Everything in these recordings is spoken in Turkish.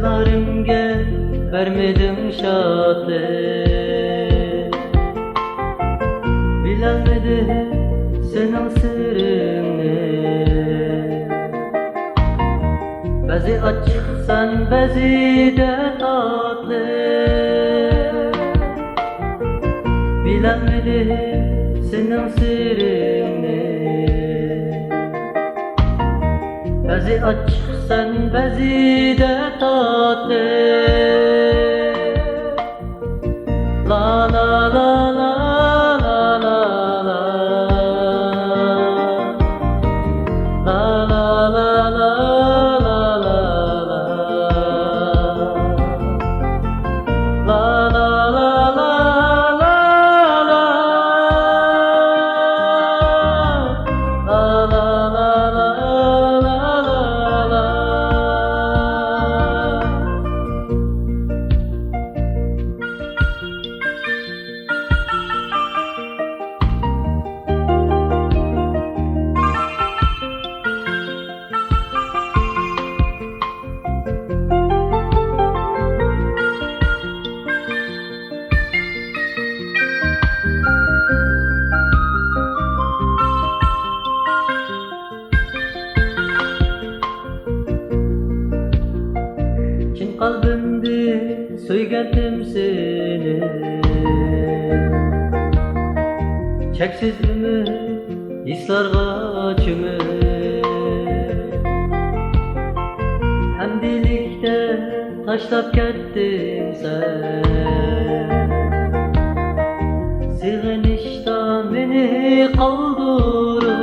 Gözlerimge vermedim şahit, bilemedim senin sırrını. Bazı açıksan bazı de tatlı, bilemedim senin sırrını. Bazı açıksan bazı de tatlı. La la la la la la la. La la la la la la la. La la la la la la. La la la la la la. Çin kalbimde söyledim seni, çeksiz ümit hislarga çömür. Hemdilikte taşlap kettin sen, sığınışta beni kaldırır.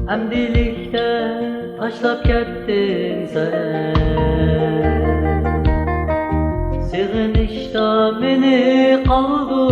Hemdilikte taşlap kettin sen, sığınışta beni kaldır.